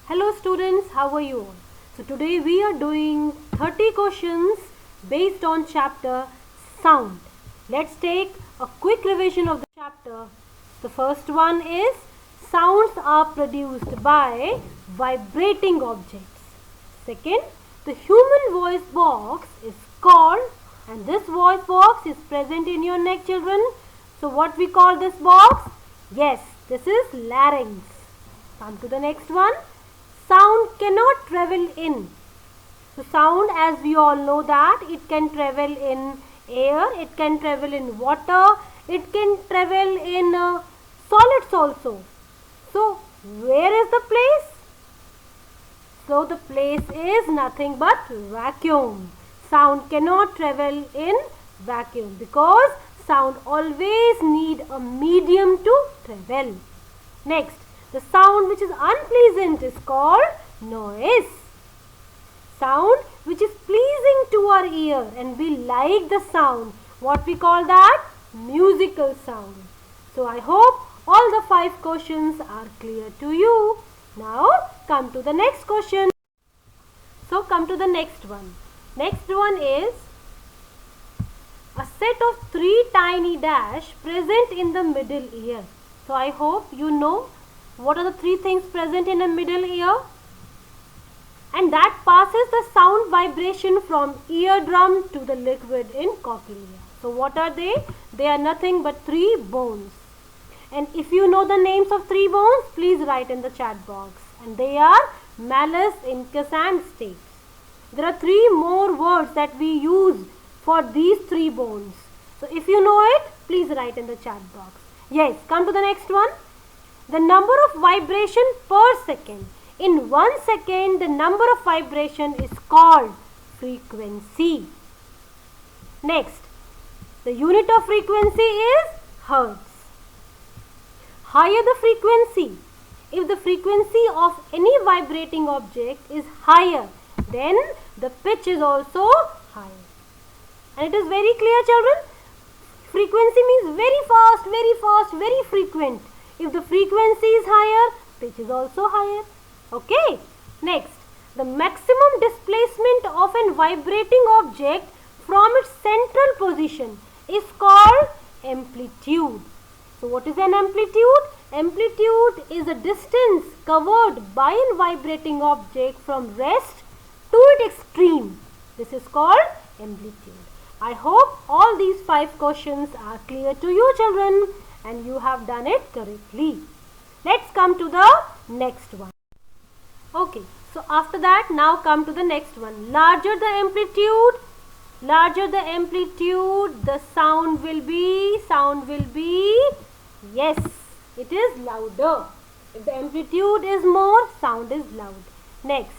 Hello students, how are you all? So today we are doing 30 questions based on chapter sound. Let's take a quick revision of the chapter. The first one is sounds are produced by vibrating objects. Second, the human voice box is called, and this voice box is present in your neck, children. So what we call this box? Yes, this is larynx. Come to the next one. Sound cannot travel in. So sound, as we all know, that it can travel in air, it can travel in water, it can travel in solids also. So where is the place? So the place is nothing but vacuum. Sound cannot travel in vacuum because sound always need a medium to travel. Next, the sound which is unpleasant is called noise. Sound which is pleasing to our ear and we like the sound, what we call that? Musical sound. So I hope all the 5 questions are clear to you. Now come to the next question. So come to the next one. Next one is a set of 3 tiny dash present in the middle ear. So I hope you know what are the 3 things present in a middle ear? And that passes the sound vibration from eardrum to the liquid in cochlea. So what are they? They are nothing but 3 bones. And if you know the names of 3 bones, please write in the chat box. And they are malleus, incus and stapes. There are 3 more words that we use for these 3 bones. So if you know it, please write in the chat box. Yes, come to the next one. The number of vibration per second. In 1 second, the number of vibration is called frequency. Next, the unit of frequency is hertz. Higher the frequency, if the frequency of any vibrating object is higher, then the pitch is also higher. And it is very clear, children. Frequency means very fast, very frequent. If the frequency is higher, pitch is also higher. Okay. Next, the maximum displacement of a vibrating object from its central position is called amplitude. So what is an amplitude? Amplitude is a distance covered by a vibrating object from rest to its extreme. This is called amplitude. I hope all these 5 questions are clear to you, children, and you have done it correctly. Let's come to the next one. Okay, so after that, now come to the next one. Larger the amplitude, the sound will be, yes, it is louder. If the amplitude is more, sound is loud. Next,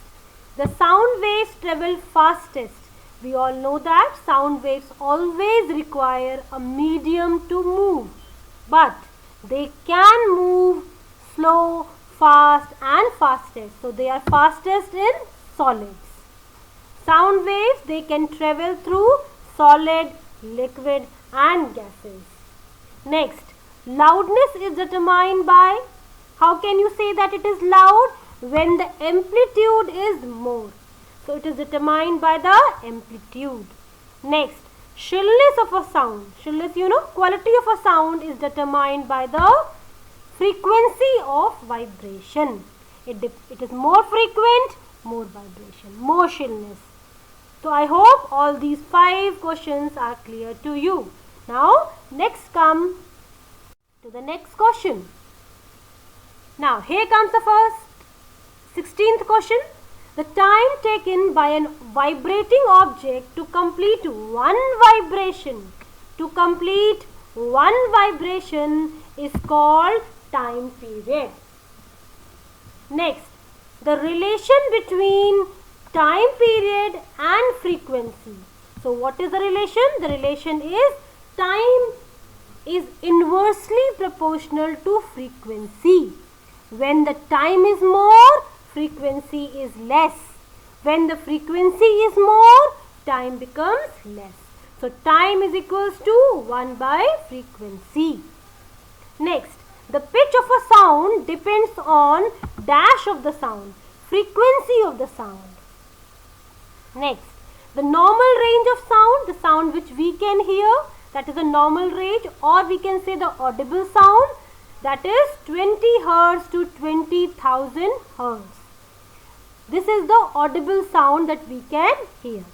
the sound waves travel fastest. We all know that sound waves always require a medium to move, but they can move slow, fast and fastest. So they are fastest in solids. Sound waves, they can travel through solid, liquid and gases. Next, loudness is determined by, how can you say that it is loud? When the amplitude is more. So it is determined by the amplitude. Next, shrillness of a sound. Shrillness, quality of a sound is determined by the frequency of vibration. It is more frequent, more vibration, more shrillness. So I hope all these 5 questions are clear to you. Now next come to the next question. Now here comes the first 16th question. The time taken by a vibrating object to complete one vibration is called time period. Next, the relation between time period and frequency. So what is the relation? The relation is time is inversely proportional to frequency. When the time is more, frequency is less. When the frequency is more, time becomes less. So time is equals to 1 by frequency. Next, the pitch of a sound depends on dash of the sound. frequency of the sound. Next, the normal range of sound, the sound which we can hear, that is a normal range, or we can say the audible sound, that is 20 hertz to 20,000 hertz. This is the audible sound that we can hear.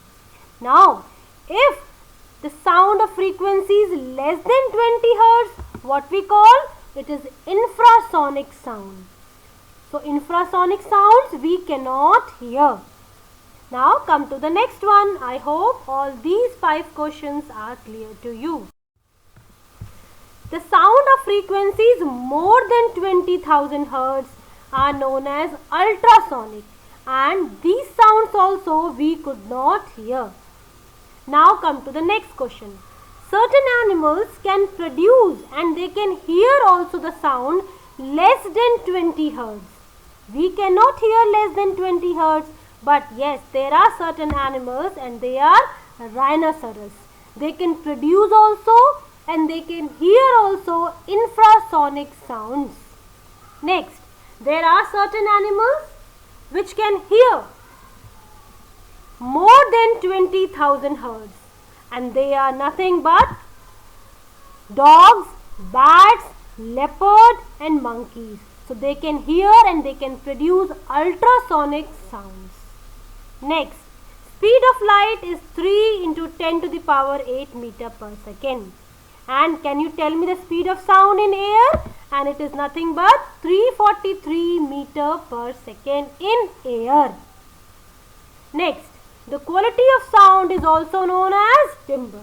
Now, if the sound of frequency is less than 20 hertz, what we call it is infrasonic sound. So, infrasonic sounds we cannot hear. Now, come to the next one. I hope all these 5 questions are clear to you. The sound of frequencies more than 20,000 hertz are known as ultrasonic, and these sounds also we could not hear. Now come to the next question. Certain animals can produce and they can hear also the sound less than 20 hertz. We cannot hear less than 20 hertz, but yes, there are certain animals and they are rhinoceros. They can produce also and they can hear also infrasonic sounds. Next, there are certain animals which can hear more than 20,000 hertz, and they are nothing but dogs, bats, leopard and monkeys. So they can hear and they can produce ultrasonic sounds. Next, speed of light is 3 into 10 to the power 8 meter per second. And can you tell me the speed of sound in air? And it is nothing but 343 meter per second in air. Next, the quality of sound is also known as timbre.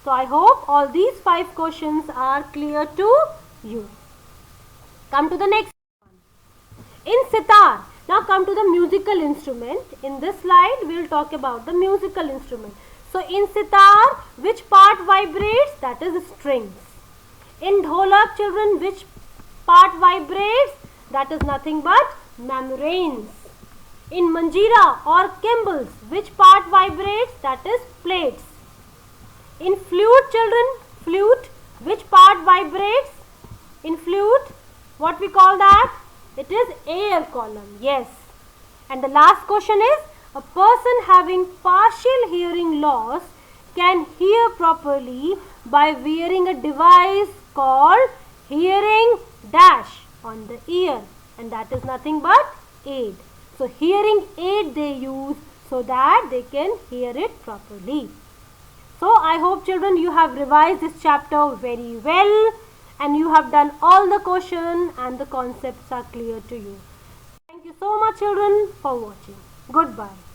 So I hope all these 5 questions are clear to you. Come to the next one. In sitar, now come to the musical instrument. In this slide, we will talk about the musical instrument. So in sitar, which part vibrates? That is strings. In dholak, children, which part vibrates? That is nothing but membranes. In manjira or cymbals, which part vibrates? That is plates. In flute, children, flute, which part vibrates? In flute, what we call that? It is air column. Yes. And the last question is, a person having partial hearing loss can hear properly by wearing a device called hearing dash on the ear, and that is nothing but aid. So hearing aid they use so that they can hear it properly. So I hope children you have revised this chapter very well and you have done all the questions and the concepts are clear to you. Thank you so much children for watching. Goodbye.